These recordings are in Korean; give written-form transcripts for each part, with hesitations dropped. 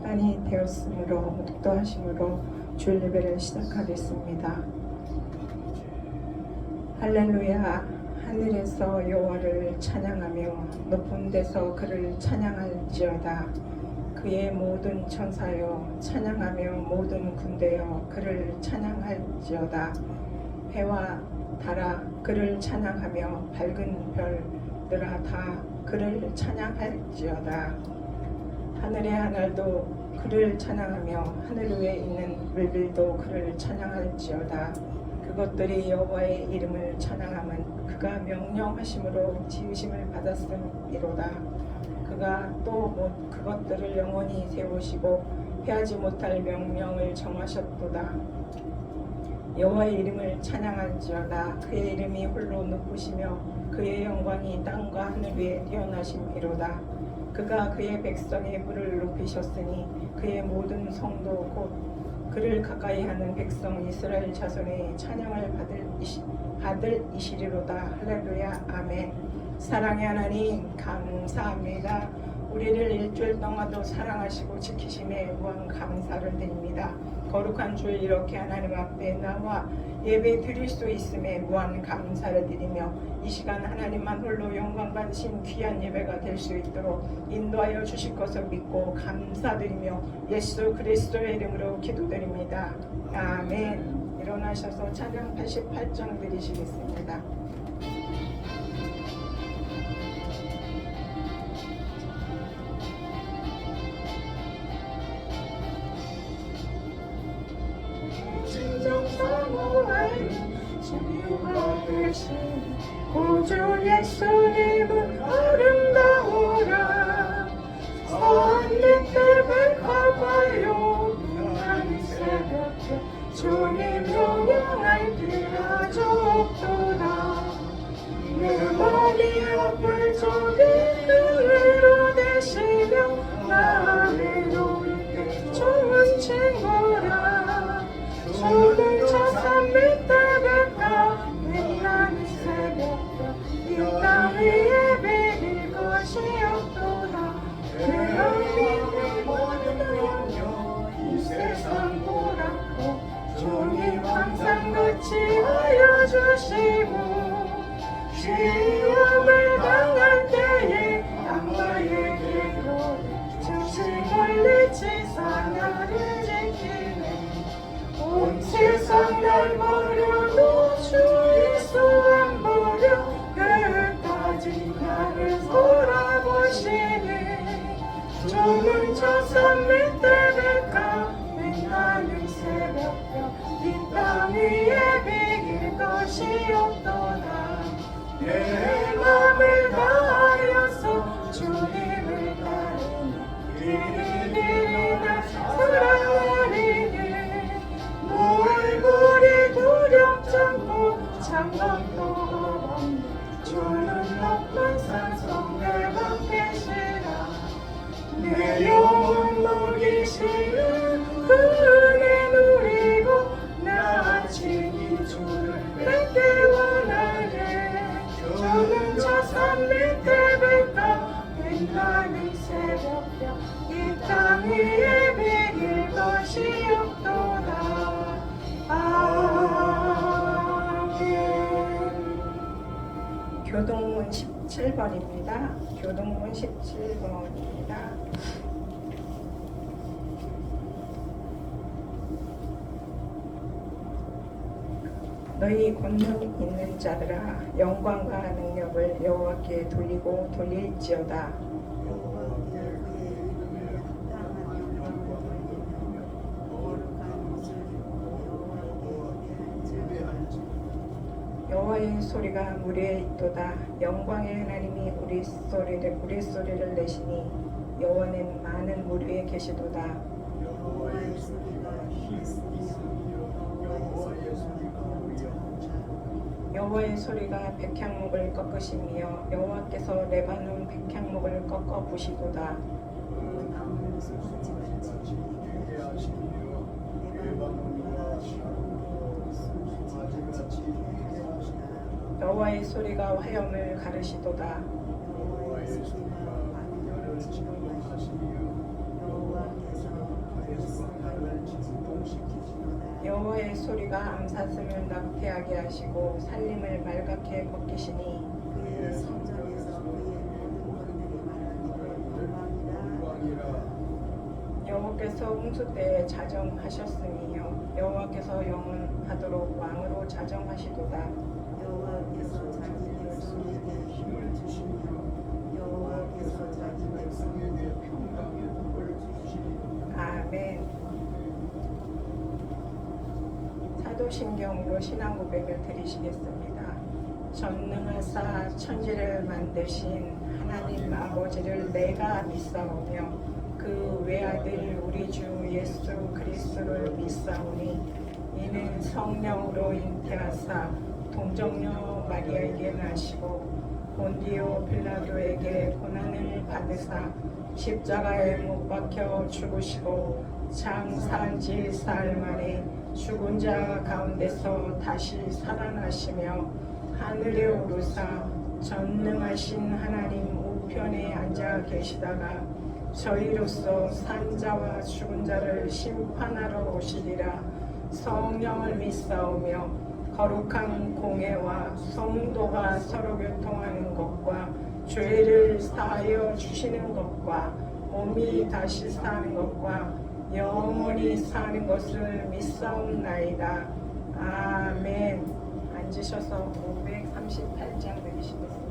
시간이 되었으므로 묵도하심으로 주일 예배를 시작하겠습니다. 할렐루야. 하늘에서 여호와를 찬양하며 높은 데서 그를 찬양할지어다. 그의 모든 천사여 찬양하며 모든 군대여 그를 찬양할지어다. 해와 달아 그를 찬양하며 밝은 별들아 다 그를 찬양할지어다. 하늘의 하늘도 그를 찬양하며 하늘 위에 있는 물들도 그를 찬양할지어다. 그것들이 여호와의 이름을 찬양함은 그가 명령하심으로 지으심을 받았음이로다. 그가 또 그것들을 영원히 세우시고 피하지 못할 명령을 정하셨도다. 여호와의 이름을 찬양할지어다. 그의 이름이 홀로 높으시며 그의 영광이 땅과 하늘 위에 뛰어나심이로다. 그가 그의 백성의 부를 높이셨으니 그의 모든 성도 곧 그를 가까이하는 백성 이스라엘 자손의 찬양을 받으시리로다. 할렐루야. 아멘. 사랑의 하나님 감사합니다. 우리를 일주일 동안도 사랑하시고 지키심에 무한 감사를 드립니다. 거룩한 주일 이렇게 하나님 앞에 나와 예배 드릴 수 있음에 무한 감사를 드리며 이 시간 하나님만 홀로 영광 받으신 귀한 예배가 될 수 있도록 인도하여 주실 것을 믿고 감사드리며 예수 그리스도의 이름으로 기도드립니다. 아멘. 일어나셔서 찬양 88장 드리시겠습니다. 구주 예수님은 아름다워라. 산밑에 가봐요. 난 새벽에 주님 영광을 빌어줬도다. 내 머리 아플 적에 그로 되시며 나를 놓을 때 좋은 친구라. 주는 저 산밑에 가 나는 새벽에 이 땅 위에 베일 것이 없도다. 내 하나님의 모든 영역 이 세상 보라고 주님 항상 같이 하여 주시고 시험을 당할 때에 양가에게로 중심을 내치사 나를 지키네. 온 세상 날 버려도 주 예수 안 버려 끝까지 나를 돌아보시네. 주는 저 산 밑에 가 나는 새벽별 이 땅 위에 비길 것이 없도다. 내 맘을 다하여서 주님을 따르니 길이 날 사랑하리니 물불이 두렵지 않고 장막도 없네. 주는 높은 산속 내 방 계시라. 내 영혼 먹이시는 그 은혜 누리고 나 친히 주를 뵙기 원하네. 주는 저 산 밑에 뵐까 빛나는 새벽별 이 땅 위에 비길 것이 없도다. 아멘. 교동문 17번입니다. 교동문 17번입니다. 너희 권능 있는 자들아 영광과 능력을 여호와께 돌리고 돌릴지어다. 여호와의 소리가 물 위에 있도다. 영광의 하나님이 우리 소리를 내시니 여호와는 많은 물 위에 계시도다. 여호와의 소리가 여호와의 소리가 백향목을 꺾으시며 여호와께서 레바논 백향목을 꺾어 부시도다. 여호와의 소리가 화염을 가르시도다. 여호와의 소리가 열을 진동하시며 여호와께서 소리가 암사슴을 낙태하게 하시고 살림을 말갛게 벗기시니 그의 성전에서 그의 모든 것들이 말하기를 영광이라. 여호와께서 홍수 때에 자정하셨으니요 여호와께서 영원하도록 왕으로 자정하시도다. 여호와께서 자기 백성에게 힘을 주시며 여호와께서 자기 백성에게 평강의 복을 주시리로다. 아멘. 사도신경으로 신앙 고백을 드리시겠습니다. 전능하사 천지를 만드신 하나님 아버지를 내가 믿사오며 그 외아들 우리 주 예수 그리스도를 믿사오니 이는 성령으로 잉태하사 동정녀 마리아에게 나시고 본디오 빌라도에게 고난을 받으사 십자가에 못 박혀 죽으시고 장사지 사흘 만에 죽은 자 가운데서 다시 살아나시며 하늘에 오르사 전능하신 하나님 우편에 앉아 계시다가 저희로서 산자와 죽은 자를 심판하러 오시리라. 성령을 믿사오며 거룩한 공회와 성도가 서로 교통하는 것과 죄를 사하여 주시는 것과 몸이 다시 사는 것과 영원히 사는 것을 믿사옵나이다. 아멘. 앉으셔서 538장 드리시겠습니다.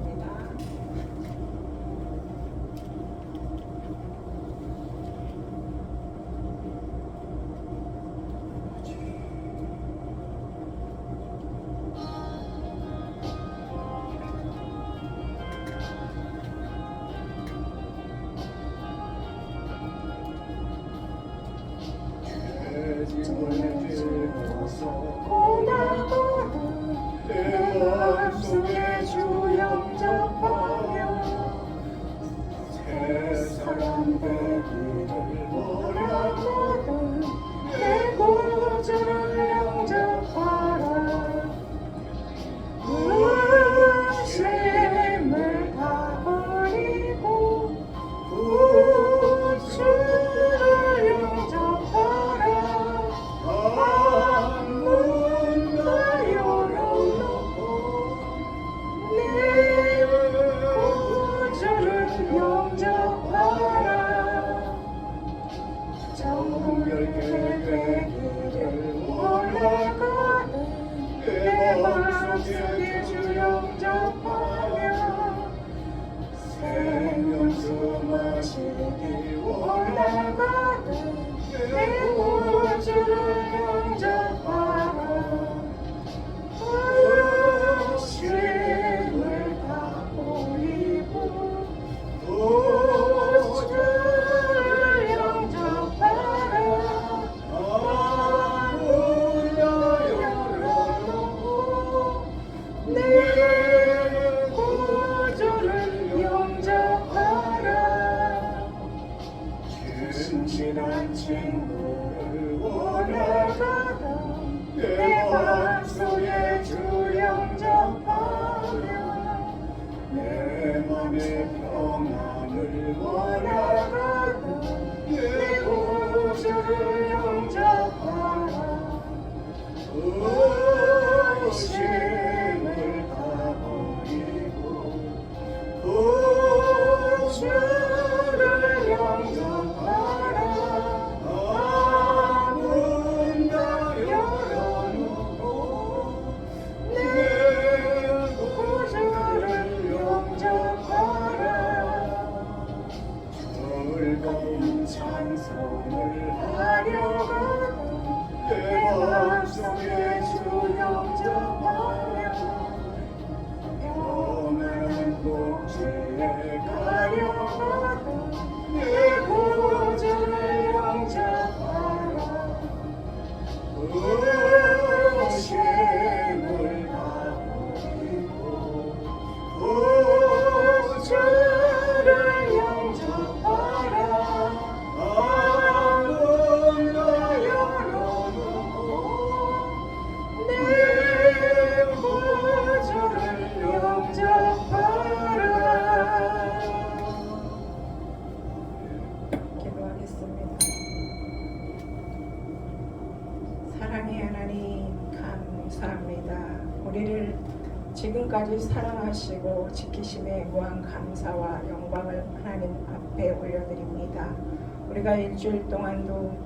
죄짐을 지고서 고나고도 내 마음속에 주 영접하며 감사합니다. 우리를 지금까지 사랑하시고 지키심에 무한 감사와 영광을 하나님 앞에 올려드립니다. 우리가 일주일 동안도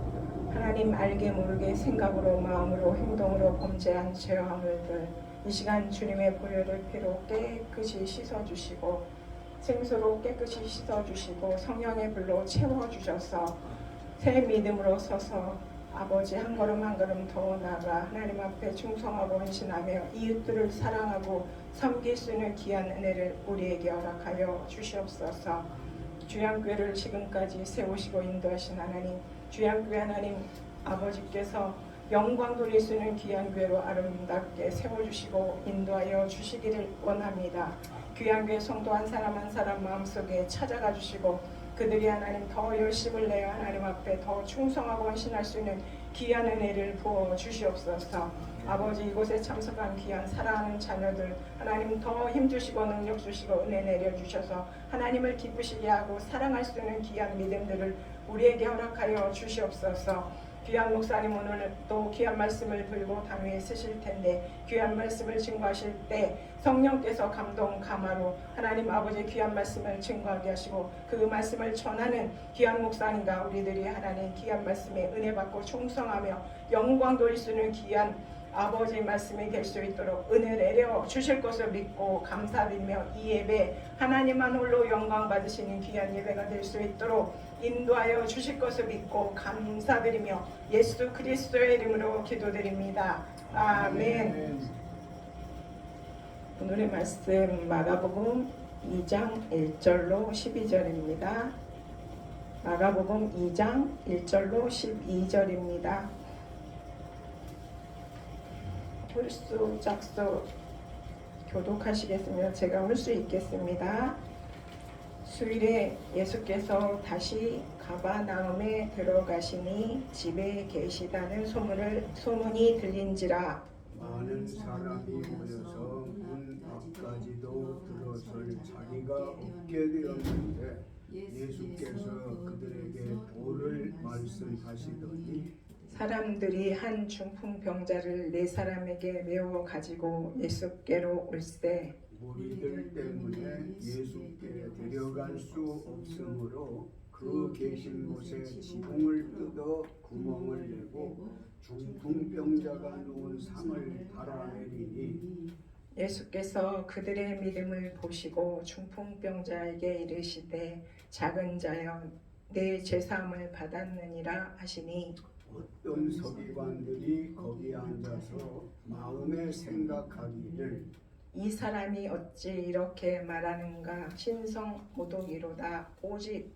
하나님 알게 모르게 생각으로 마음으로 행동으로 범죄한 죄와 허물들 이 시간 주님의 보혈의 피로 깨끗이 씻어주시고 생수로 깨끗이 씻어주시고 성령의 불로 채워주셔서 새 믿음으로 서서 아버지 한 걸음 한 걸음 더 나아가 하나님 앞에 충성하고 헌신하며 이웃들을 사랑하고 섬길 수 있는 귀한 은혜를 우리에게 허락하여 주시옵소서. 주양교회를 지금까지 세우시고 인도하신 하나님, 주양교회 하나님 아버지께서 영광 돌릴 수 있는 귀한 교회로 아름답게 세워주시고 인도하여 주시기를 원합니다. 귀한 교회 성도 한 사람 한 사람 마음속에 찾아가 주시고 그들이 하나님 더 열심을 내어 하나님 앞에 더 충성하고 헌신할 수 있는 귀한 은혜를 부어 주시옵소서. 아버지 이곳에 참석한 귀한 사랑하는 자녀들 하나님 더 힘주시고 능력 주시고 은혜 내려주셔서 하나님을 기쁘시게 하고 사랑할 수 있는 귀한 믿음들을 우리에게 허락하여 주시옵소서. 귀한 목사님 오늘 또 귀한 말씀을 들고 당위에 쓰실 텐데 귀한 말씀을 증거하실 때 성령께서 감동 감화로 하나님 아버지의 귀한 말씀을 증거하게 하시고 그 말씀을 전하는 귀한 목사님과 우리들이 하나님 귀한 말씀에 은혜 받고 충성하며 영광 돌릴 수 있는 귀한 아버지의 말씀이 될 수 있도록 은혜 내려 주실 것을 믿고 감사드리며 이 예배 하나님만 홀로 영광 받으시는 귀한 예배가 될 수 있도록 인도하여 주실 것을 믿고 감사드리며 예수 그리스도의 이름으로 기도드립니다. 아멘. 오늘의 말씀 마가복음 2장 1절로 12절입니다. 마가복음 2장 1절로 12절입니다. 홀수 작수 교독하시겠으면 제가 할 수 있겠습니다. 수일에 예수께서 다시 가버나움에 들어가시니 집에 계시다는 소문이 들린지라 많은 사람이 모여서 문 앞까지도 들어설 자리가 없게 되었는데 예수께서 그들에게 도를 말씀하시더니 사람들이 한 중풍병자를 4사람에게 메워 가지고 예수께로 올세 무리들 때문에 예수께 데려갈 수 없으므로 그 계신 곳에 지붕을 뜯어 구멍을 내고 중풍병자가 누운 상을 달아내리니 예수께서 그들의 믿음을 보시고 중풍병자에게 이르시되 작은 자여 내 죄사함을 받았느니라 하시니 어떤 서기관들이 거기 앉아서 마음에 생각하기를 이 사람이 어찌 이렇게 말하는가 신성모독이로다 오직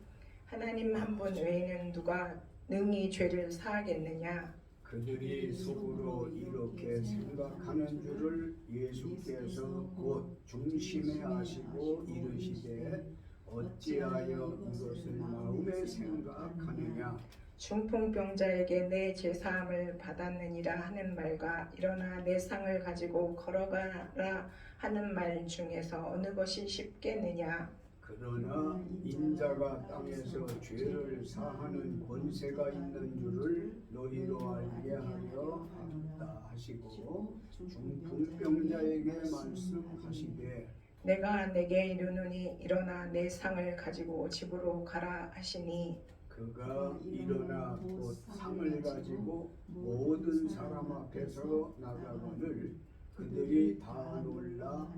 하나님 한 분 외에는 누가 능히 죄를 사하겠느냐. 그들이 속으로 이렇게 생각하는 줄을 예수께서 곧 중심에 하시고 이르시되 어찌하여 이것을 마음에 생각하느냐. 중풍병자에게 내 죄사함을 받았느니라 하는 말과 일어나 내 상을 가지고 걸어가라 하는 말 중에서 어느 것이 쉽겠느냐. 그러나 인자가 땅에서 죄를 사하는 권세가 있는 줄을 너희로 알게 하려 하였다 하시고 중풍병자에게 말씀하시되 내가 내게 이르노니 일어나 내 상을 가지고 집으로 가라 하시니 그가 일어나 곧 상을 가지고 모든 사람 앞에서 나가거늘 그들이 다 놀라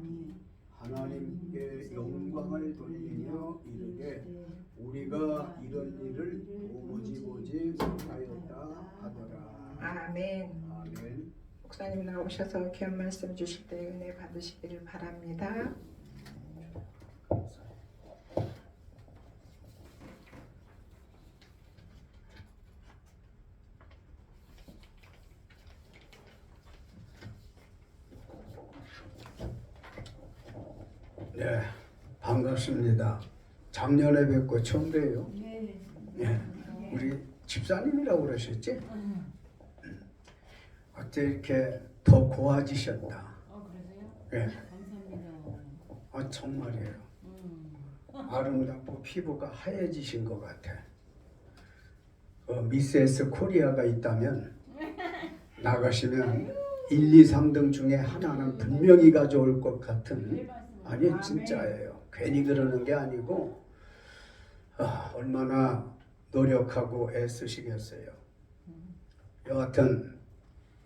하나님께 영광을 돌리며 이르되 우리가 이런 일을 도무지 보지 못하였다 하더라. 아멘. 아멘. 목사님 나오셔서 귀한 말씀 주실 때 은혜 받으시기를 바랍니다. 네, 반갑습니다. 작년에 뵙고 처음 봬요. 네, 우리 집사님이라고 그러셨지? 어째 이렇게 더 고와지셨다. 그러세요? 네, 감사합니다. 정말이에요. 아름답고 피부가 하얘지신 것 같아. 미세스 코리아가 있다면 나가시면 1, 2, 3등 중에 하나는 분명히 가져올 것 같은, 아니 진짜예요. 괜히 그러는 게 아니고 얼마나 노력하고 애쓰시겠어요. 여하튼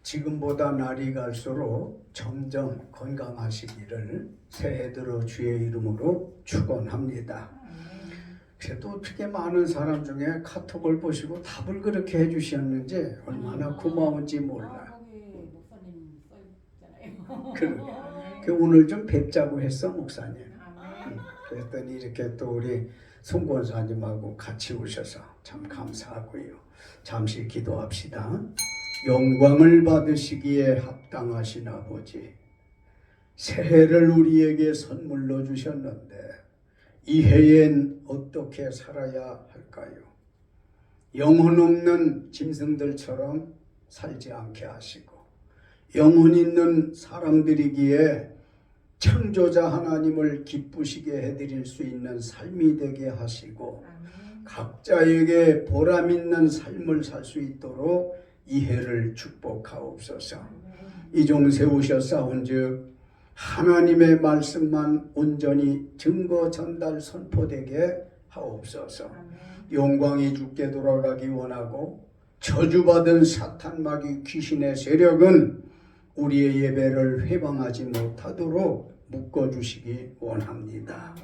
지금보다 날이 갈수록 점점 건강하시기를 새해 들어 주의 이름으로 축원합니다. 그래도 어떻게 많은 사람 중에 카톡을 보시고 답을 그렇게 해주셨는지 얼마나 고마운지 몰라요. 거기 목사님 써있잖아요. 그러게. 오늘 좀 뵙자고 했어 목사님. 아멘. 그랬더니 이렇게 또 우리 송 권사님하고 같이 오셔서 참 감사하고요. 잠시 기도합시다. 영광을 받으시기에 합당하신 아버지, 새해를 우리에게 선물로 주셨는데 이 해엔 어떻게 살아야 할까요? 영혼 없는 짐승들처럼 살지 않게 하시고 영혼 있는 사람들이기에 창조자 하나님을 기쁘시게 해드릴 수 있는 삶이 되게 하시고 각자에게 보람 있는 삶을 살 수 있도록 이 해를 축복하옵소서. 이종 세우셨사온즉 하나님의 말씀만 온전히 증거 전달 선포되게 하옵소서. 영광이 주께 돌아가기 원하고 저주받은 사탄 마귀 귀신의 세력은 우리의 예배를 회방하지 못하도록 묶어주시기 원합니다.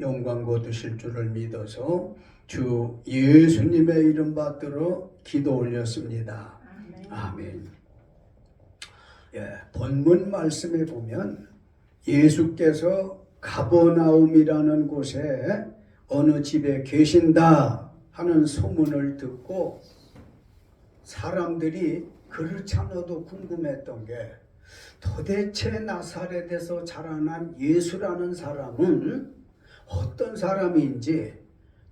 영광 거두실 줄을 믿어서 주 예수님의 이름 받들어 기도 올렸습니다. 아멘. 본문 말씀에 보면 예수께서 가버나움이라는 곳에 어느 집에 계신다 하는 소문을 듣고 사람들이 그렇지 않아도 궁금했던 게 도대체 나사렛에서 자라난 예수라는 사람은 어떤 사람인지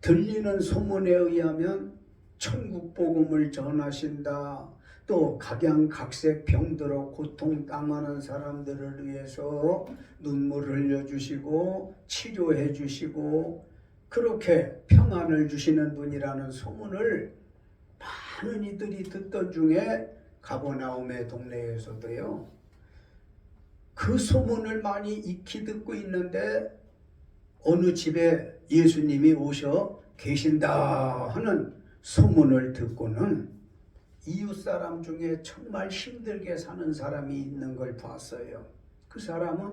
들리는 소문에 의하면 천국 복음을 전하신다. 또 각양각색 병들어 고통당하는 사람들을 위해서 눈물을 흘려주시고 치료해 주시고 그렇게 평안을 주시는 분이라는 소문을 많은 이들이 듣던 중에 가버나움의 동네에서도요. 그 소문을 많이 익히 듣고 있는데 어느 집에 예수님이 오셔 계신다 하는 소문을 듣고는 이웃사람 중에 정말 힘들게 사는 사람이 있는 걸 봤어요. 그 사람은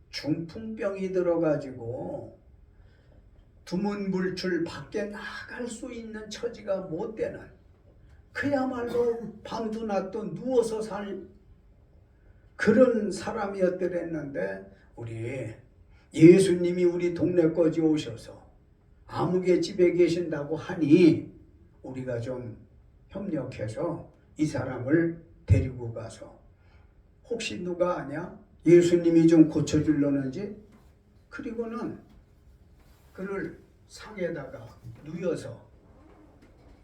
중풍병이 들어가지고 두문불출 밖에 나갈 수 있는 처지가 못 되는 그야말로 밤도 낮도 누워서 살 그런 사람이었더랬는데 우리 예수님이 우리 동네까지 오셔서 아무개 집에 계신다고 하니 우리가 좀 협력해서 이 사람을 데리고 가서 혹시 누가 아냐? 예수님이 좀 고쳐주려는지 그리고는 그를 상에다가 누워서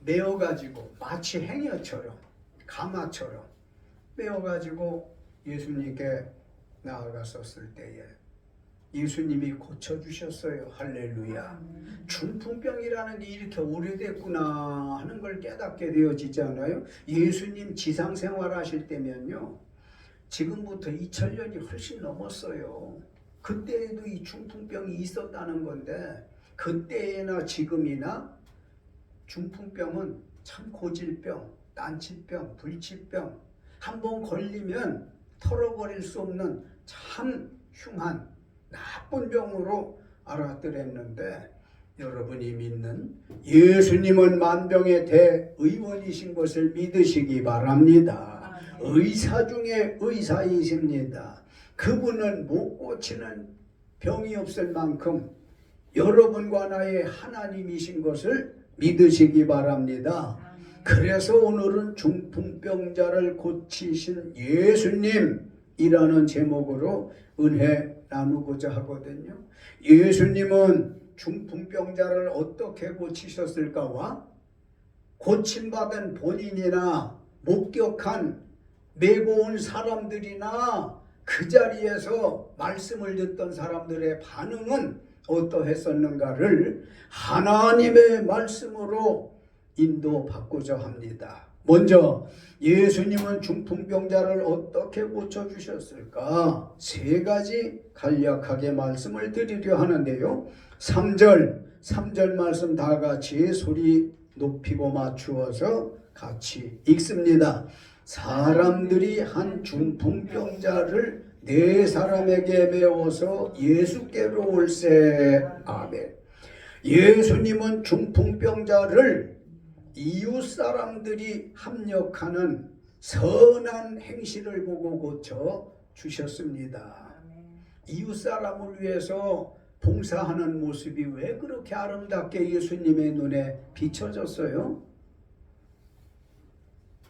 메어가지고 마치 행여처럼 가마처럼 메어가지고 예수님께 나아갔었을 때에 예수님이 고쳐주셨어요. 할렐루야. 중풍병이라는 게 이렇게 오래됐구나 하는 걸 깨닫게 되어지지 않아요? 예수님 지상생활 하실 때면요. 지금부터 2000년이 훨씬 넘었어요. 그때에도 이 중풍병이 있었다는 건데 그때나 지금이나 중풍병은 참 고질병, 난치병, 불치병 한번 걸리면 털어버릴 수 없는 참 흉한 나쁜 병으로 알아들었는데 여러분이 믿는 예수님은 만병의 대의원이신 것을 믿으시기 바랍니다. 의사 중에 의사이십니다. 그분은 못 고치는 병이 없을 만큼 여러분과 나의 하나님이신 것을 믿으시기 바랍니다. 그래서 오늘은 중풍병자를 고치신 예수님이라는 제목으로 은혜 나누고자 하거든요. 예수님은 중풍병자를 어떻게 고치셨을까와 고침받은 본인이나 목격한 메고 온 사람들이나 그 자리에서 말씀을 듣던 사람들의 반응은 어떠했었는가를 하나님의 말씀으로 인도받고자 합니다. 먼저 예수님은 중풍병자를 어떻게 고쳐주셨을까? 세 가지 간략하게 말씀을 드리려 하는데요. 3절 말씀 다 같이 소리 높이고 맞추어서 같이 읽습니다. 사람들이 한 중풍병자를 네 사람에게 메워서 예수께로 올세. 아멘. 예수님은 중풍병자를 이웃 사람들이 합력하는 선한 행실을 보고 고쳐 주셨습니다. 이웃 사람을 위해서 봉사하는 모습이 왜 그렇게 아름답게 예수님의 눈에 비춰졌어요?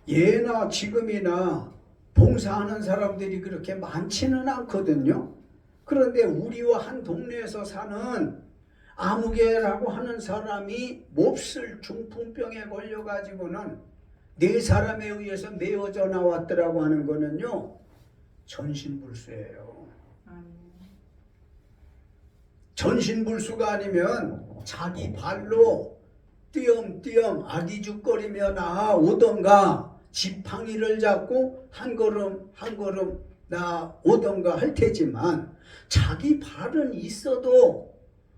예나 지금이나 봉사하는 사람들이 그렇게 많지는 않거든요. 그런데 우리와 한 동네에서 사는 아무개라고 하는 사람이 몹쓸 중풍병에 걸려가지고는 네 사람에 의해서 메어져 나왔더라고 하는 거는요, 전신불수예요. 전신불수가 아니면 자기 발로 띄엄띄엄 아기죽거리며 나오던가 지팡이를 잡고 한 걸음 한 걸음 나오던가 할 테지만 자기 발은 있어도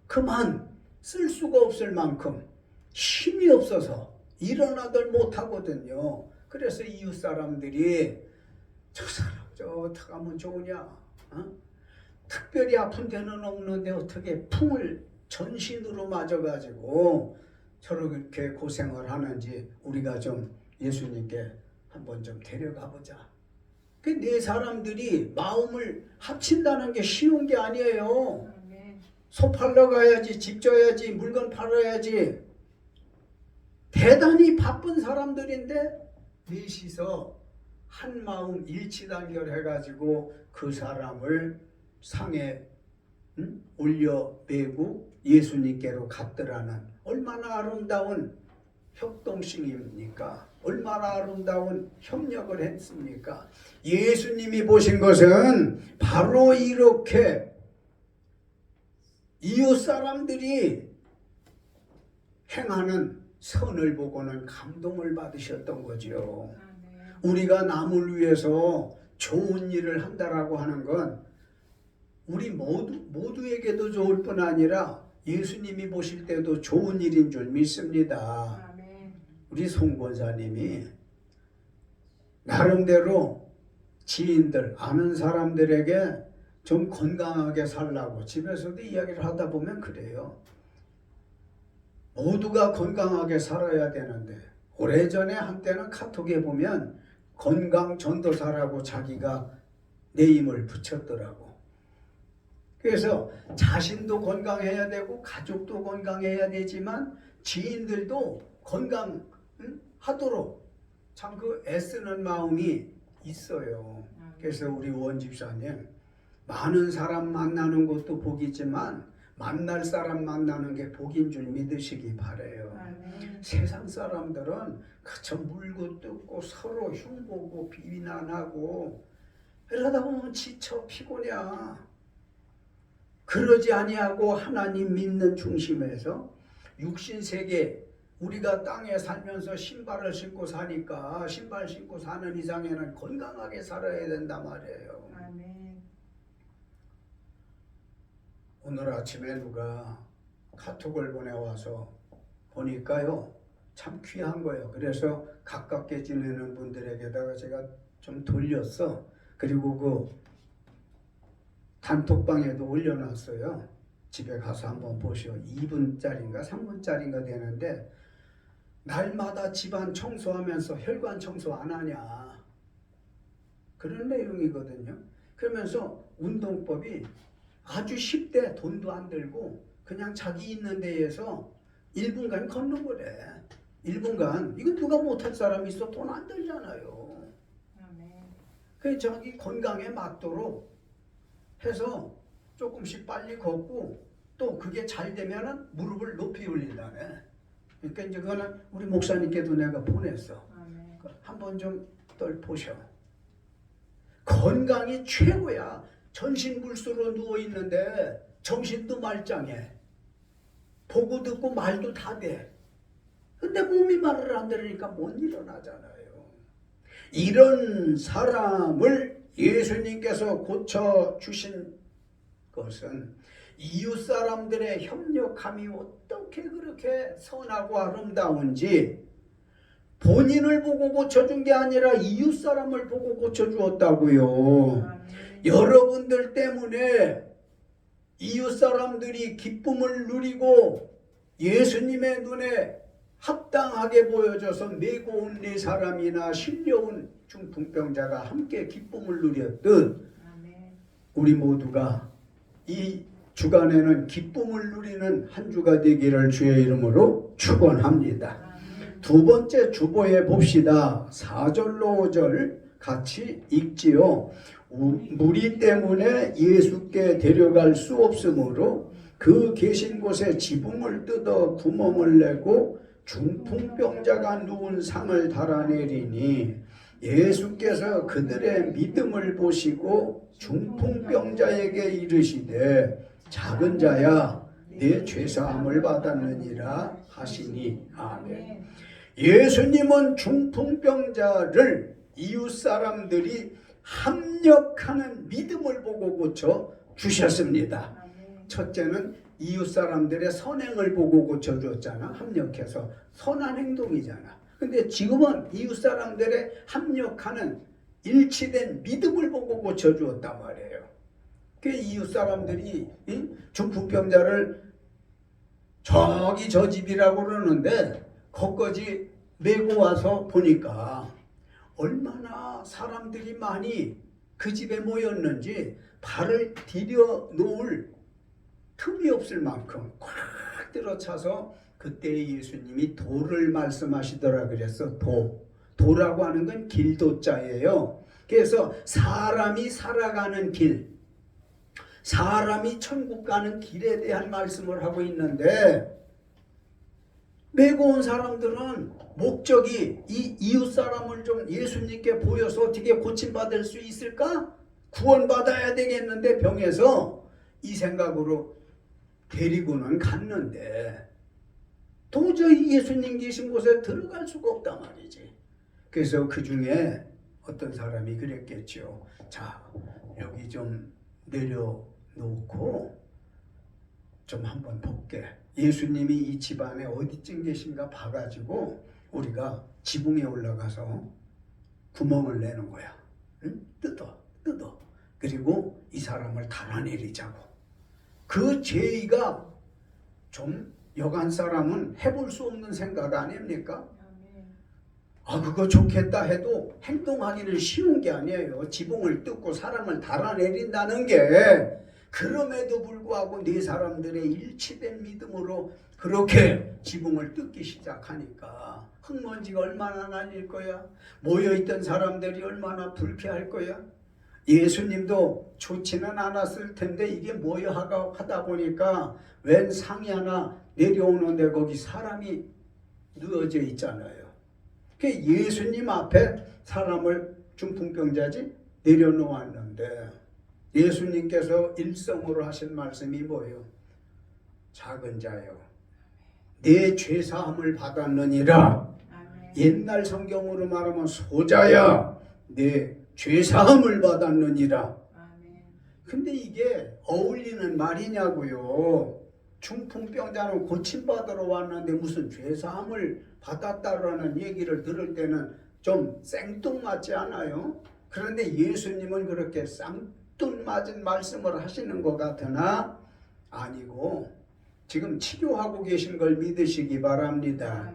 그만 쓸 수가 없을 만큼 힘이 없어서 일어나들 못하거든요. 그래서 이웃 사람들이 저 사람 저 어떻게 하면 좋으냐, 특별히 아픈 데는 없는데 어떻게 풍을 전신으로 맞아가지고 저렇게 고생을 하는지 우리가 좀 예수님께 한번 좀 데려가 보자. 그 네 사람들이 마음을 합친다는 게 쉬운 게 아니에요. 소 팔러 가야지, 집 져야지, 물건 팔아야지. 대단히 바쁜 사람들인데 넷이서 한 마음 일치단결해가지고 그 사람을 상에 올려 매고 예수님께로 갔더라는 얼마나 아름다운 협동심입니까? 얼마나 아름다운 협력을 했습니까? 예수님이 보신 것은 바로 이렇게 이웃 사람들이 행하는 선을 보고는 감동을 받으셨던 거죠. 우리가 남을 위해서 좋은 일을 한다라고 하는 건 우리 모두에게도 좋을 뿐 아니라 예수님이 보실 때도 좋은 일인 줄 믿습니다. 우리 송 권사님이 나름대로 지인들, 아는 사람들에게 좀 건강하게 살라고 집에서도 이야기를 하다 보면 그래요. 모두가 건강하게 살아야 되는데 오래전에 한때는 카톡에 보면 건강 전도사라고 자기가 네임을 붙였더라고. 그래서 자신도 건강해야 되고 가족도 건강해야 되지만 지인들도 건강하도록 참 그 애쓰는 마음이 있어요. 그래서 우리 원집사님 많은 사람 만나는 것도 복이지만 만날 사람 만나는 게 복인 줄 믿으시기 바래요. 세상 사람들은 그저 물고 뜯고 서로 흉보고 비난하고 이러다 보면 지쳐 피곤해. 그러지 아니하고 하나님 믿는 중심에서 육신세계 우리가 땅에 살면서 신발을 신고 사니까 신발 신고 사는 이상에는 건강하게 살아야 된단 말이에요. 오늘 아침에 누가 카톡을 보내와서 보니까요 참 귀한 거예요. 그래서 가깝게 지내는 분들에게다가 제가 좀 돌렸어. 그리고 그 단톡방에도 올려놨어요. 집에 가서 한번 보시오. 2분짜리인가 3분짜리인가 되는데 날마다 집안 청소하면서 혈관 청소 안 하냐 그런 내용이거든요. 그러면서 운동법이 아주 쉽대. 돈도 안 들고 그냥 자기 있는 데에서 1분간 걷는 거래. 1분간. 이거 누가 못할 사람이 있어? 돈 안 들잖아요. 그 자기 건강에 맞도록 해서 조금씩 빨리 걷고 또 그게 잘 되면은 무릎을 높이 올린다네. 그러니까 이제 그거는 우리 목사님께도 내가 보냈어. 한번 좀 보셔. 건강이 최고야. 전신불수로 누워있는데 정신도 말짱해. 보고 듣고 말도 다 돼. 근데 몸이 말을 안 들으니까 못 일어나잖아요. 이런 사람을 예수님께서 고쳐주신 것은 이웃 사람들의 협력함이 어떻게 그렇게 선하고 아름다운지 본인을 보고 고쳐준 게 아니라 이웃 사람을 보고 고쳐주었다고요. 여러분들 때문에 이웃 사람들이 기쁨을 누리고 예수님의 눈에 합당하게 보여져서 메고 온 네 사람이나 실려온 중풍병자가 함께 기쁨을 누렸듯 우리 모두가 이 주간에는 기쁨을 누리는 한 주가 되기를 주의 이름으로 축원합니다. 두 번째 주보에 봅시다. 4절로 5절 같이 읽지요. 무리 때문에 예수께 데려갈 수 없으므로 그 계신 곳에 지붕을 뜯어 구멍을 내고 중풍병자가 누운 상을 달아내리니 예수께서 그들의 믿음을 보시고 중풍병자에게 이르시되 작은 자야 내 죄사함을 받았느니라 하시니 아멘. 예수님은 중풍병자를 이웃 사람들이 합력하는 믿음을 보고 고쳐 주셨습니다. 첫째는 이웃 사람들의 선행을 보고 고쳐줬잖아. 합력해서 선한 행동이잖아. 근데 지금은 이웃 사람들의 합력하는 일치된 믿음을 보고 고쳐주었단 말이에요. 그 이웃 사람들이 중풍병자를 저기 저 집이라고 그러는데 거기까지 메고 와서 보니까 얼마나 사람들이 많이 그 집에 모였는지 발을 디뎌 놓을 틈이 없을 만큼 꽉 들어차서 그때 예수님이 도를 말씀하시더라 그랬어. 도라고 하는 건 길도자예요. 그래서 사람이 살아가는 길, 사람이 천국 가는 길에 대한 말씀을 하고 있는데 메고 온 사람들은 목적이 이 이웃 사람을 좀 예수님께 보여서 어떻게 고침받을 수 있을까? 구원받아야 되겠는데 병에서 이 생각으로 데리고는 갔는데 도저히 예수님 계신 곳에 들어갈 수가 없단 말이지. 그래서 그 중에 어떤 사람이 그랬겠죠. 자, 여기 좀 내려놓고 좀 한번 볼게. 예수님이 이 집안에 어디쯤 계신가 봐가지고 우리가 지붕에 올라가서 구멍을 내는 거야. 응? 뜯어. 그리고 이 사람을 달아내리자고. 그 죄의가 좀 여간 사람은 해볼 수 없는 생각 아닙니까? 아, 그거 좋겠다 해도 행동하기는 쉬운 게 아니에요. 지붕을 뜯고 사람을 달아내린다는 게. 그럼에도 불구하고 네 사람들의 일치된 믿음으로 그렇게 지붕을 뜯기 시작하니까 흙먼지가 얼마나 날릴 거야? 모여있던 사람들이 얼마나 불쾌할 거야? 예수님도 좋지는 않았을 텐데 이게 뭐야 하다 보니까 웬 상이 하나 내려오는데 거기 사람이 누워져 있잖아요. 그 예수님 앞에 사람을 중풍병자지 내려놓았는데 예수님께서 일성으로 하신 말씀이 뭐예요? 작은 자여 내 죄사함을 받았느니라. 옛날 성경으로 말하면 소자야 내 죄사함을 받았느니라. 근데 이게 어울리는 말이냐고요. 중풍병자는 고침받으러 왔는데 무슨 죄사함을 받았다라는 얘기를 들을 때는 좀 생뚱맞지 않아요? 그런데 예수님은 그렇게 쌍뚱맞은 말씀을 하시는 것 같으나 아니고 지금 치료하고 계신 걸 믿으시기 바랍니다.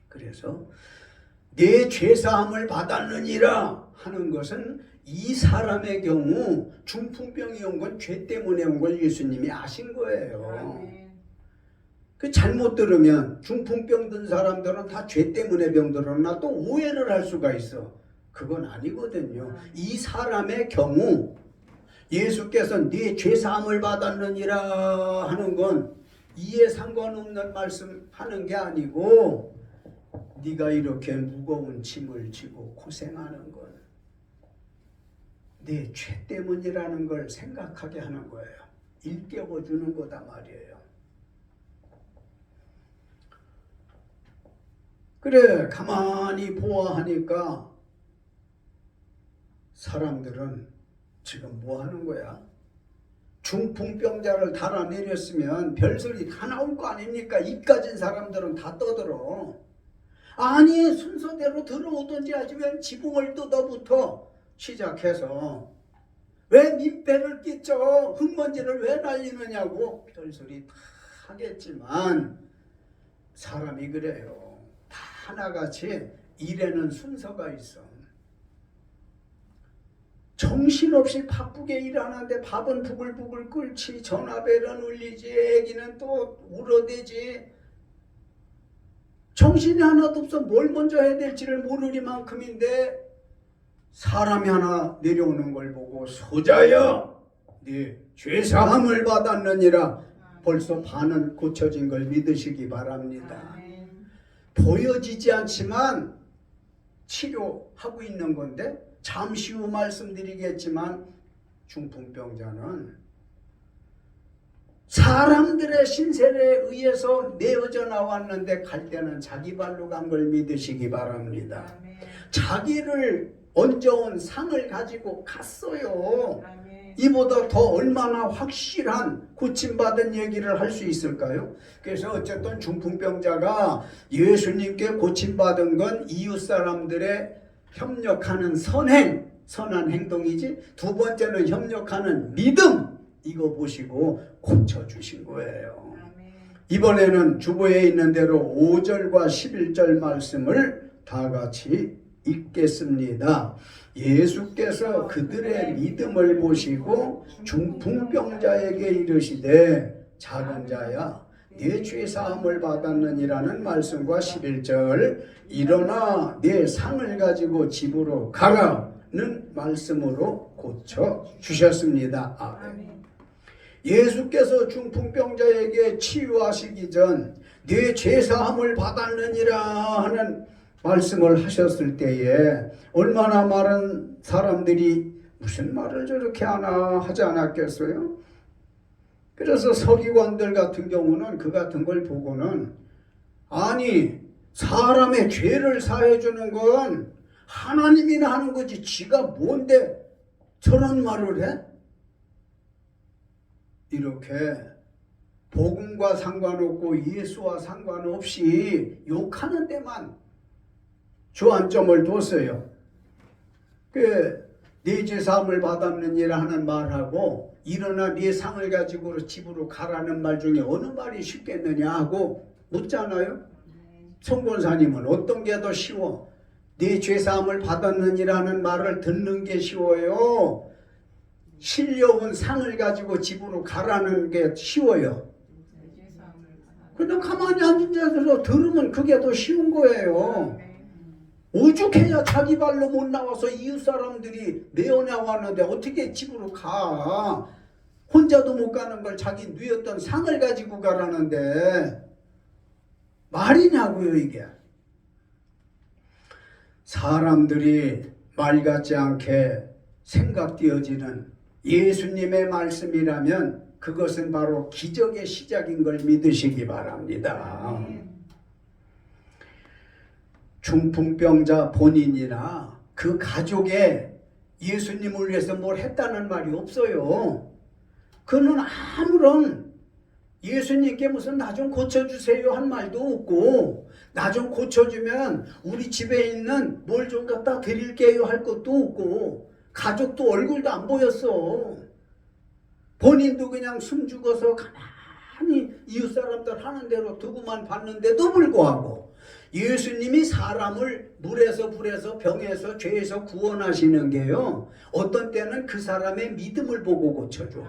그래서 내 죄사함을 받았느니라 하는 것은 이 사람의 경우 중풍병이 온 건 죄 때문에 온 걸 예수님이 아신 거예요. 그 잘못 들으면 중풍병 든 사람들은 다 죄 때문에 병들었나 또 오해를 할 수가 있어. 그건 아니거든요. 이 사람의 경우 예수께서 네 죄사함을 받았느니라 하는 건 이에 상관없는 말씀 하는 게 아니고 네가 이렇게 무거운 짐을 지고 고생하는 건 내 죄 때문이라는 걸 생각하게 하는 거예요. 일깨워 주는 거다 말이에요. 그래 가만히 보아하니까 사람들은 지금 뭐 하는 거야? 중풍병자를 달아내렸으면 별소리 다 나올 거 아닙니까? 입 가진 사람들은 다 떠들어. 아니 순서대로 들어오든지 하지만 지붕을 뜯어부터 시작해서 왜 민폐를 끼쳐? 흙먼지를 왜 날리느냐고 별소리 다 하겠지만 사람이 그래요. 다 하나같이 일에는 순서가 있어. 정신없이 바쁘게 일하는데 밥은 부글부글 끓지, 전화벨은 울리지, 애기는 또 울어대지. 정신이 하나도 없어. 뭘 먼저 해야 될지를 모르리만큼인데 사람이 하나 내려오는 걸 보고 소자야 네 죄사함을 받았느니라. 벌써 반은 고쳐진 걸 믿으시기 바랍니다. 보여지지 않지만 치료하고 있는 건데 잠시 후 말씀드리겠지만 중풍병자는 사람들의 신세에 의해서 내어져 나왔는데 갈 때는 자기 발로 간 걸 믿으시기 바랍니다. 자기를 얹어온 상을 가지고 갔어요. 이보다 더 얼마나 확실한 고침받은 얘기를 할 수 있을까요? 그래서 어쨌든 중풍병자가 예수님께 고침받은 건 이웃 사람들의 협력하는 선행, 선한 행동이지, 두 번째는 협력하는 믿음, 이거 보시고 고쳐주신 거예요. 이번에는 주보에 있는 대로 5절과 11절 말씀을 다 같이 읽겠습니다. 예수께서 그들의 믿음을 보시고 중풍병자에게 이르시되 작은 자야 네 죄사함을 받았느니라는 말씀과 11절 일어나 네 상을 가지고 집으로 가라는 말씀으로 고쳐주셨습니다. 아멘. 예수께서 중풍병자에게 치유하시기 전 네 죄사함을 받았느니라 하는 말씀을 하셨을 때에 얼마나 많은 사람들이 무슨 말을 저렇게 하나 하지 않았겠어요? 그래서 서기관들 같은 경우는 그 같은 걸 보고는 아니 사람의 죄를 사해 주는 건 하나님이나 하는 거지 지가 뭔데 저런 말을 해? 이렇게 복음과 상관없고 예수와 상관없이 욕하는 데만 주안점을 뒀어요. 네 죄사함을 받았느니라 하는 말하고 일어나 네 상을 가지고 집으로 가라는 말 중에 어느 말이 쉽겠느냐 하고 묻잖아요. 성권사님은 어떤 게 더 쉬워? 네 죄사함을 받았느니라는 말을 듣는 게 쉬워요? 실려온 상을 가지고 집으로 가라는 게 쉬워요? 근데 가만히 앉은 자들로 들으면 그게 더 쉬운 거예요. 오죽해야 자기 발로 못 나와서 이웃 사람들이 내어나왔는데 어떻게 집으로 가? 혼자도 못 가는 걸 자기 누였던 상을 가지고 가라는데 말이냐고요 이게. 사람들이 말 같지 않게 생각되어지는 예수님의 말씀이라면 그것은 바로 기적의 시작인 걸 믿으시기 바랍니다. 중풍병자 본인이나 그 가족에 예수님을 위해서 뭘 했다는 말이 없어요. 그는 아무런 예수님께 무슨 나 좀 고쳐주세요 한 말도 없고 나 좀 고쳐주면 우리 집에 있는 뭘 좀 갖다 드릴게요 할 것도 없고 가족도 얼굴도 안 보였어. 본인도 그냥 숨죽어서 가만히 이웃 사람들 하는 대로 두고만 봤는데도 불구하고 예수님이 사람을 물에서 불에서 병에서 죄에서 구원하시는 게요. 어떤 때는 그 사람의 믿음을 보고 고쳐줘.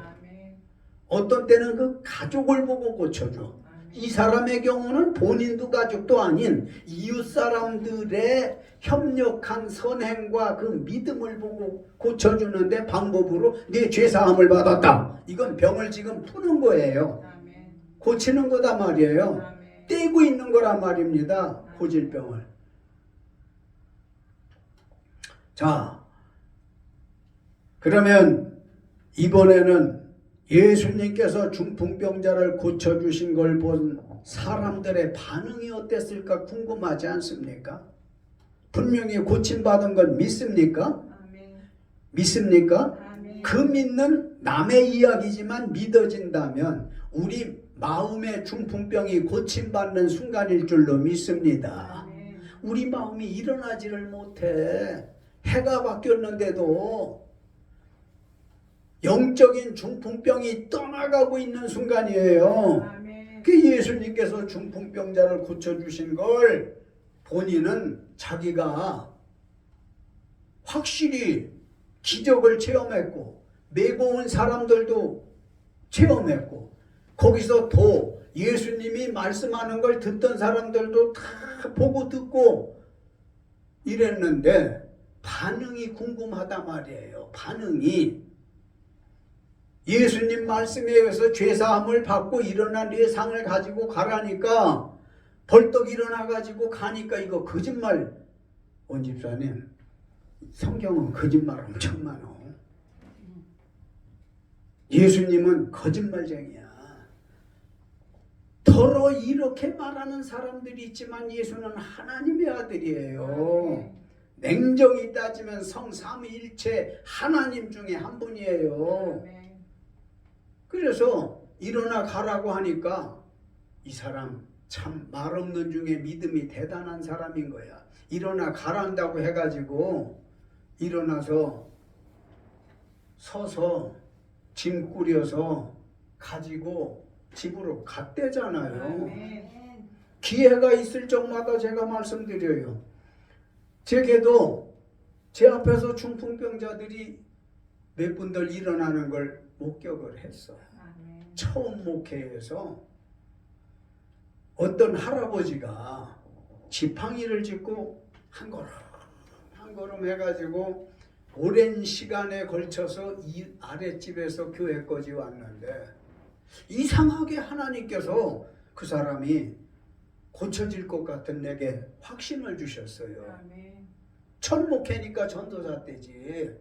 어떤 때는 그 가족을 보고 고쳐줘. 이 사람의 경우는 본인도 가족도 아닌 이웃 사람들의 협력한 선행과 그 믿음을 보고 고쳐주는데 방법으로 네 죄사함을 받았다. 이건 병을 지금 푸는 거예요. 고치는 거다 말이에요. 떼고 있는 거란 말입니다. 고질병을. 자, 그러면 이번에는 예수님께서 중풍병자를 고쳐주신 걸 본 사람들의 반응이 어땠을까 궁금하지 않습니까? 분명히 고침받은 건 믿습니까? 믿습니까? 아멘. 그 믿는 남의 이야기지만 믿어진다면 우리 마음의 중풍병이 고침받는 순간일 줄로 믿습니다. 아멘. 우리 마음이 일어나지를 못해. 해가 바뀌었는데도 영적인 중풍병이 떠나가고 있는 순간이에요. 아멘. 그 예수님께서 중풍병자를 고쳐주신 걸 본인은 자기가 확실히 기적을 체험했고 메고 온 사람들도 체험했고 거기서 또 예수님이 말씀하는 걸 듣던 사람들도 다 보고 듣고 이랬는데 반응이 궁금하단 말이에요. 반응이 예수님 말씀에 의해서 죄사함을 받고 일어난 예상을 가지고 가라니까 벌떡 일어나가지고 가니까 이거 거짓말. 원 집사님 성경은 거짓말 엄청 많아. 예수님은 거짓말쟁이야. 더러 이렇게 말하는 사람들이 있지만 예수는 하나님의 아들이에요. 냉정히 따지면 성삼위일체 하나님 중에 한 분이에요. 아멘. 그래서 일어나 가라고 하니까 이 사람 참 말 없는 중에 믿음이 대단한 사람인 거야. 일어나 가란다고 해가지고 일어나서 서서 짐 꾸려서 가지고 집으로 갔대잖아요. 아멘. 기회가 있을 적마다 제가 말씀드려요. 제게도 제 앞에서 중풍병자들이 몇 분들 일어나는 걸 목격을 했어요. 아멘. 처음 목회에서 어떤 할아버지가 지팡이를 짚고 한 걸음 해가지고 오랜 시간에 걸쳐서 이 아랫집에서 교회까지 왔는데 이상하게 하나님께서 그 사람이 고쳐질 것 같은 내게 확신을 주셨어요. 아멘. 첫 목회니까 전도사 때지.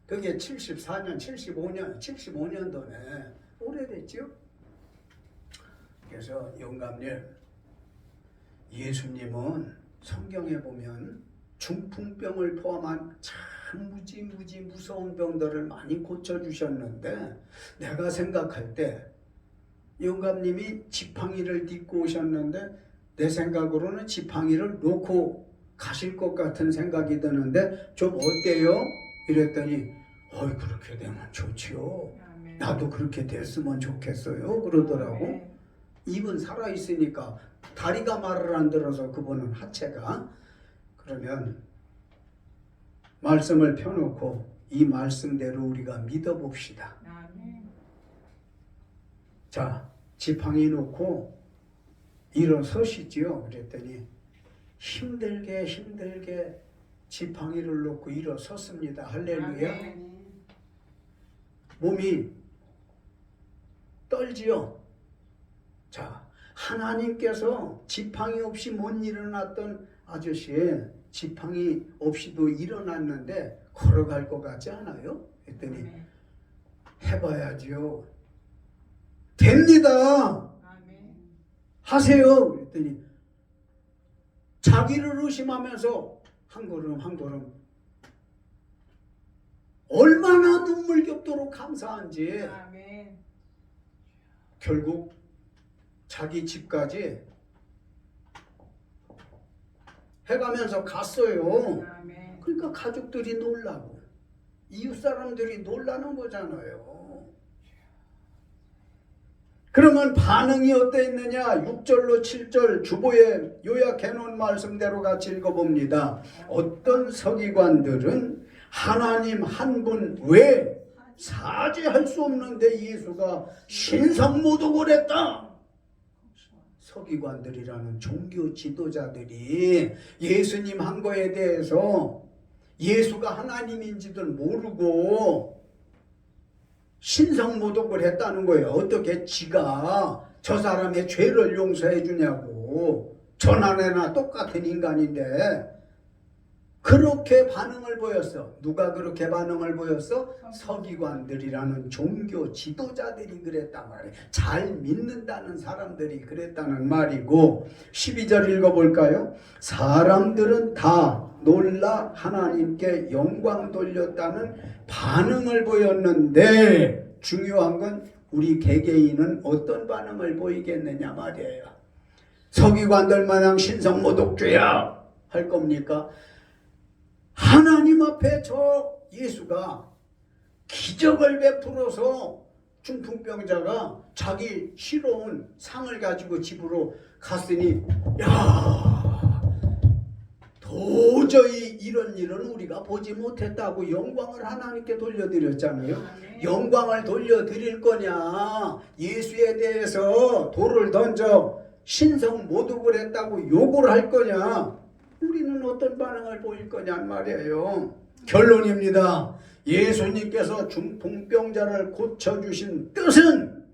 그게 74년, 75년도네. 오래됐죠? 그래서 영감님, 예수님은 성경에 보면 중풍병을 포함한 참 무지 무서운 병들을 많이 고쳐주셨는데 내가 생각할 때 영감님이 지팡이를 딛고 오셨는데 내 생각으로는 지팡이를 놓고 가실 것 같은 생각이 드는데 좀 어때요? 이랬더니 그렇게 되면 좋지요. 아멘. 나도 그렇게 됐으면 좋겠어요. 그러더라고. 아멘. 입은 살아있으니까 다리가 말을 안 들어서 그분은 하체가. 그러면 말씀을 펴놓고 이 말씀대로 우리가 믿어봅시다. 아멘. 자, 지팡이 놓고 일어서시지요. 그랬더니 힘들게 지팡이를 놓고 일어섰습니다. 할렐루야. 아멘. 몸이 떨지요. 자, 하나님께서 지팡이 없이 못 일어났던 아저씨 지팡이 없이도 일어났는데 걸어갈 것 같지 않아요? 그랬더니 아멘. 해봐야지요. 됩니다. 아멘. 하세요. 그랬더니 자기를 의심하면서 한 걸음 얼마나 눈물겹도록 감사한지 아멘. 결국 자기 집까지 해가면서 갔어요. 아멘. 그러니까 가족들이 놀라고 이웃 사람들이 놀라는 거잖아요. 그러면 반응이 어땠느냐? 6절로 7절 주보에 요약해 놓은 말씀대로 같이 읽어봅니다. 어떤 서기관들은 하나님 한 분 외에 사죄할 수 없는데 예수가 신성모독을 했다. 서기관들이라는 종교 지도자들이 예수님 한 거에 대해서 예수가 하나님인지도 모르고 신성모독을 했다는 거예요. 어떻게 지가 저 사람의 죄를 용서해 주냐고. 전안에나 똑같은 인간인데 그렇게 반응을 보였어. 누가 그렇게 반응을 보였어? 서기관들이라는 종교 지도자들이 그랬단 말이에요. 잘 믿는다는 사람들이 그랬다는 말이고 12절 읽어볼까요? 사람들은 다 놀라 하나님께 영광 돌렸다는 반응을 보였는데 중요한 건 우리 개개인은 어떤 반응을 보이겠느냐 말이에요. 서기관들 마냥 신성모독죄야 할 겁니까? 하나님 앞에 저 예수가 기적을 베풀어서 중풍병자가 자기 싫어온 상을 가지고 집으로 갔으니 야 도저히 이런 일은 우리가 보지 못했다고 영광을 하나님께 돌려드렸잖아요. 영광을 돌려드릴 거냐, 예수에 대해서 돌을 던져 신성모독을 했다고 욕을 할 거냐, 우리는 어떤 반응을 보일 거냐 말이에요. 결론입니다. 예수님께서 중풍병자를 고쳐주신 뜻은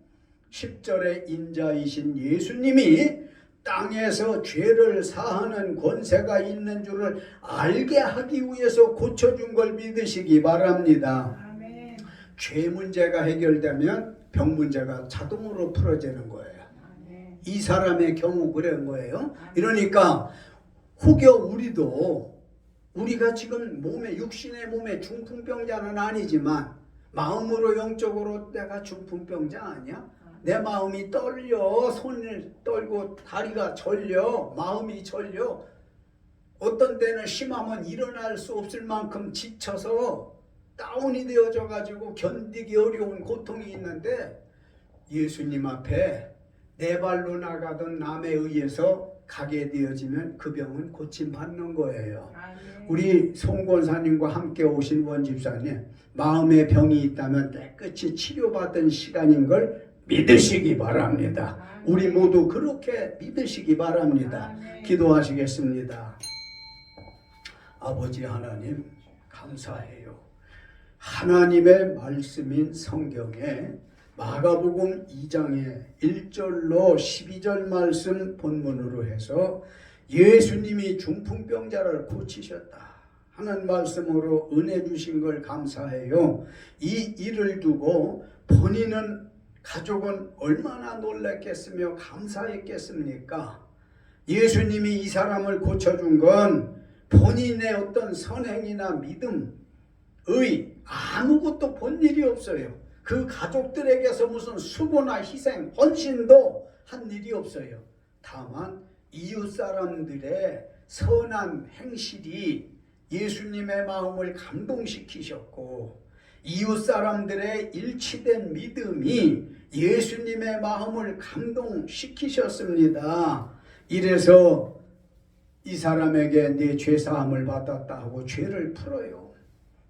10절의 인자이신 예수님이 땅에서 죄를 사하는 권세가 있는 줄을 알게 하기 위해서 고쳐준 걸 믿으시기 바랍니다. 아멘. 죄 문제가 해결되면 병 문제가 자동으로 풀어지는 거예요. 아멘. 이 사람의 경우 그런 거예요. 이러니까 혹여 우리가 지금 육신의 몸에 중풍병자는 아니지만 마음으로 영적으로 내가 중풍병자 아니야? 내 마음이 떨려, 손을 떨고 다리가 절려, 마음이 절려. 어떤 때는 심하면 일어날 수 없을 만큼 지쳐서 다운이 되어져 가지고 견디기 어려운 고통이 있는데 예수님 앞에 네 발로 나가던 남에 의해서 가게 되어지면 그 병은 고침받는 거예요. 아멘. 우리 송 권사님과 함께 오신 원 집사님, 마음의 병이 있다면 깨끗이 치료받은 시간인 걸 믿으시기 바랍니다. 우리 모두 그렇게 믿으시기 바랍니다. 기도하시겠습니다. 아버지 하나님 감사해요. 하나님의 말씀인 성경에 마가복음 2장의 1절로 12절 말씀 본문으로 해서 예수님이 중풍병자를 고치셨다 하는 말씀으로 은혜 주신 걸 감사해요. 이 일을 두고 본인은 가족은 얼마나 놀랐겠으며 감사했겠습니까? 예수님이 이 사람을 고쳐준 건 본인의 어떤 선행이나 믿음, 아무것도 본 일이 없어요. 그 가족들에게서 무슨 수고나 희생, 헌신도 한 일이 없어요. 다만 이웃 사람들의 선한 행실이 예수님의 마음을 감동시키셨고 이웃 사람들의 일치된 믿음이 예수님의 마음을 감동시키셨습니다. 이래서 이 사람에게 내 죄사함을 받았다 하고 죄를 풀어요.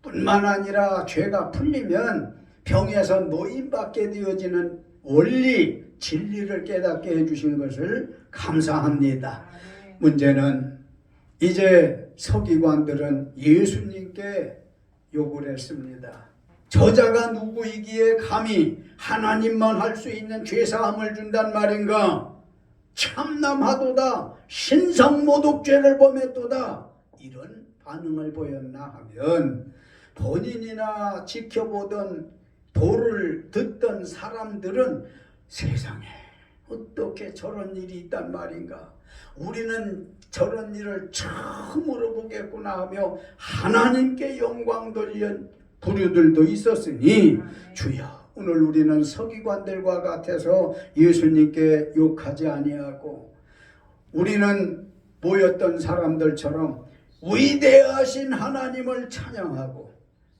뿐만 아니라 죄가 풀리면 병에서 노임받게 되어지는 원리, 진리를 깨닫게 해주신 것을 감사합니다. 문제는 이제 서기관들은 예수님께 욕을 했습니다. 저자가 누구이기에 감히 하나님만 할 수 있는 죄사함을 준단 말인가? 참남하도다, 신성모독죄를 범했도다, 이런 반응을 보였나 하면 본인이나 지켜보던 도를 듣던 사람들은 세상에 어떻게 저런 일이 있단 말인가, 우리는 저런 일을 처음으로 보겠구나 하며 하나님께 영광 돌린 부류들도 있었으니 주여 오늘 우리는 서기관들과 같아서 예수님께 욕하지 아니하고 우리는 모였던 사람들처럼 위대하신 하나님을 찬양하고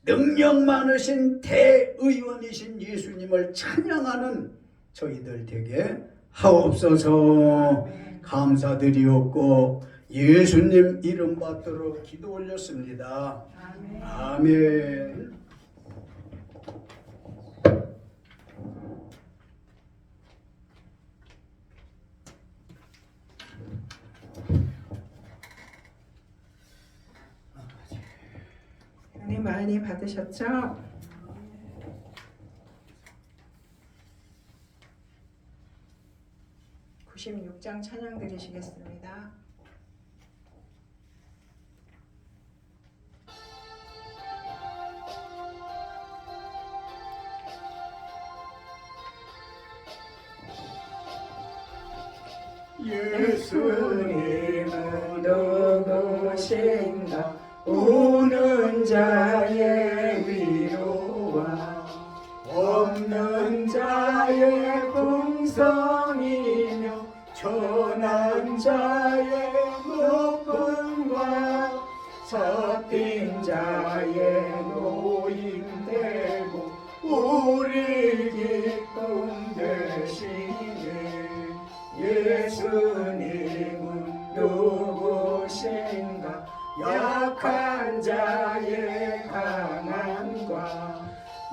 능력 많으신 대의원이신 예수님을 찬양하는 저희들 되게 하옵소서. 감사드리옵고 예수님 이름 받도록 기도 올렸습니다. 아멘. 은혜 많이 받으셨죠? (96장) 찬양 드리시겠습니다. 예수님은 누구신가? 우는 자의 위로와 없는 자의 풍성이며 천한 자의 높음과 잡힌 자의 노임되고 우리 기쁨 되시네. 예수님은 누구신가? 약한 자의 강함과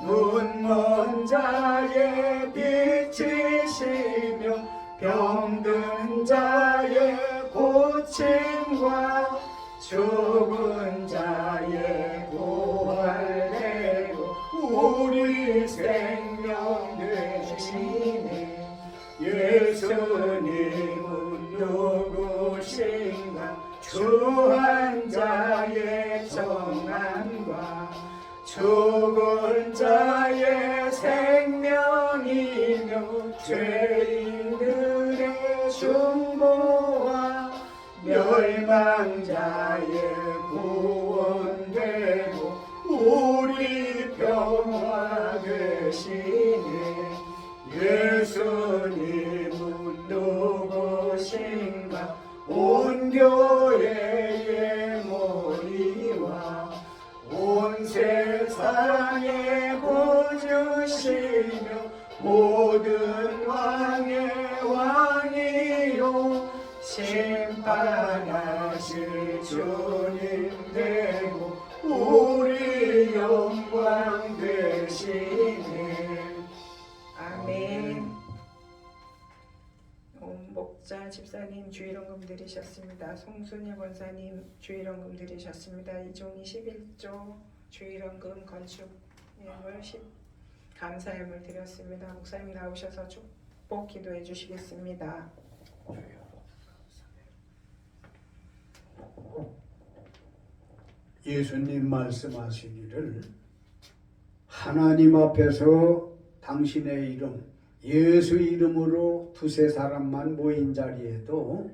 눈먼 자의 빛이시며 병든 자의 고침과 죽은 자의 부활되고 우리 생명 되시네. 예수님은 누구신가? 주한 자의 정함과 죽은 자의 생명이며 죄인들의 중보와 멸망자의 구원되고 우리 평화 되시네. 예수님은 누구신가? 온 교회의 머리와 온 세상의 구주시며 모든 왕의 왕이요 심판하실 주님 되고 우리 영광 되시네. 아멘. 목자 집사님 주일원금 드리셨습니다. 송순일 권사님 주일원금 드리셨습니다. 이종 21조 주일원금 건축예물 10 감사예물 드렸습니다. 목사님 나오셔서 축복 기도해 주시겠습니다. 예수님 말씀하시기를 하나님 앞에서 당신의 이름 예수 이름으로 두세 사람만 모인 자리에도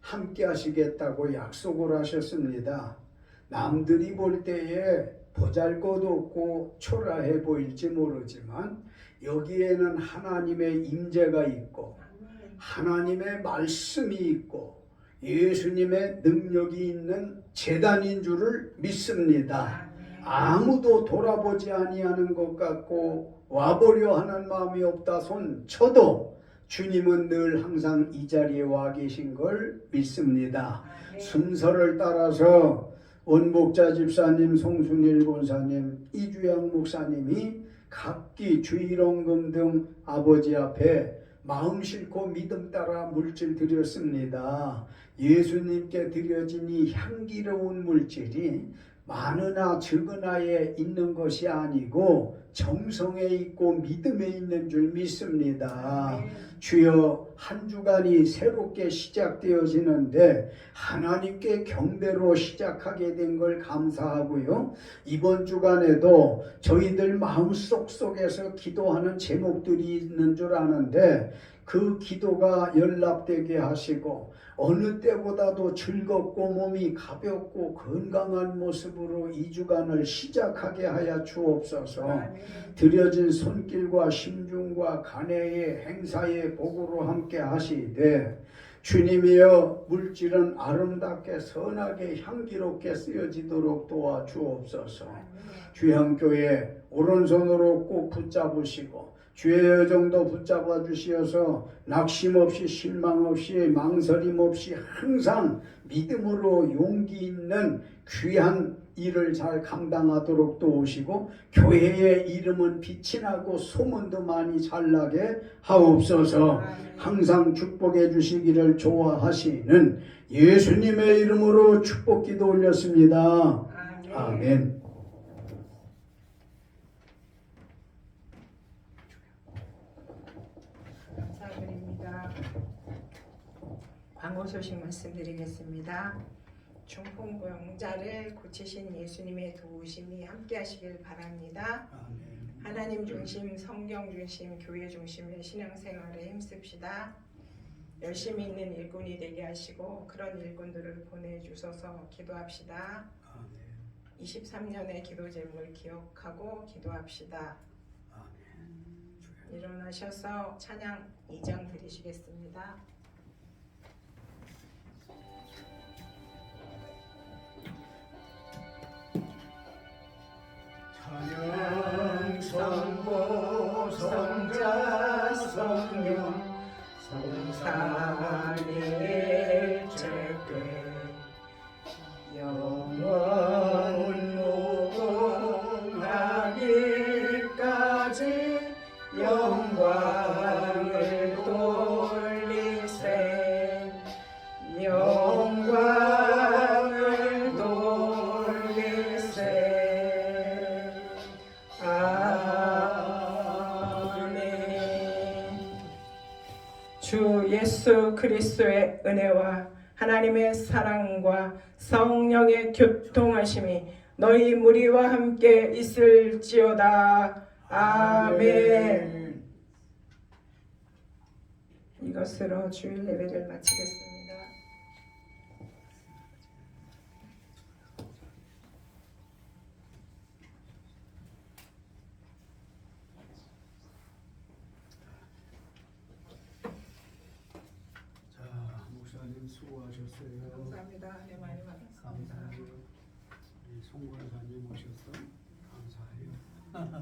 함께 하시겠다고 약속을 하셨습니다. 남들이 볼 때에 보잘것없고 초라해 보일지 모르지만 여기에는 하나님의 임재가 있고 하나님의 말씀이 있고 예수님의 능력이 있는 제단인 줄을 믿습니다. 아무도 돌아보지 아니하는 것 같고 와보려 하는 마음이 없다 손 쳐도 주님은 늘 항상 이 자리에 와 계신 걸 믿습니다. 순서를 따라서 원복자 집사님, 송순일 권사님, 이주양 목사님이 각기 주일원금 등 아버지 앞에 마음 싣고 믿음 따라 물질 드렸습니다. 예수님께 드려진 이 향기로운 물질이 많으나 적으나에 있는 것이 아니고 정성에 있고 믿음에 있는 줄 믿습니다. 주여 한 주간이 새롭게 시작되어지는데 하나님께 경배로 시작하게 된 걸 감사하고요. 이번 주간에도 저희들 마음속 속에서 기도하는 제목들이 있는 줄 아는데 그 기도가 연락되게 하시고 어느 때보다도 즐겁고 몸이 가볍고 건강한 모습으로 이 주간을 시작하게 하여 주옵소서. 드려진 손길과 심중과 간회의 행사의 복으로 함께 하시되 주님이여 물질은 아름답게 선하게 향기롭게 쓰여지도록 도와주옵소서. 주향교회 오른손으로 꼭 붙잡으시고 주의 여정도 붙잡아 주시어서 낙심 없이 실망 없이 망설임 없이 항상 믿음으로 용기 있는 귀한 일을 잘 감당하도록 도우시고 교회의 이름은 빛이 나고 소문도 많이 잘 나게 하옵소서. 항상 축복해 주시기를 좋아하시는 예수님의 이름으로 축복 기도 올렸습니다. 아멘. 감사드립니다. 광고 소식 말씀드리겠습니다. 중풍병자를 고치신 예수님의 도우심이 함께 하시길 바랍니다. 아멘. 하나님 중심, 성경 중심, 교회 중심의 신앙생활에 힘씁시다. 열심히 있는 일꾼이 되게 하시고 그런 일꾼들을 보내주셔서 기도합시다. 아멘. 23년의 기도 제목을 기억하고 기도합시다. 아멘. 주여. 일어나셔서 찬양 2장 드리시겠습니다. 찬양 성보 성자 성령 성삼위일 절대 영원 무궁하기까지 영광을 돌리세 영광을 돌리세 아멘. 주 예수 그리스도의 은혜와 하나님의 사랑과 성령의 교통하심이 너희 무리와 함께 있을지어다. 아멘. 이것으로 주일 예배를 마치겠습니다. 자, 목사님 수고하셨어요. 감사합니다. 네, 많이 받았습니다. 감사해요. 우리 송권사님 오셔서 감사해요.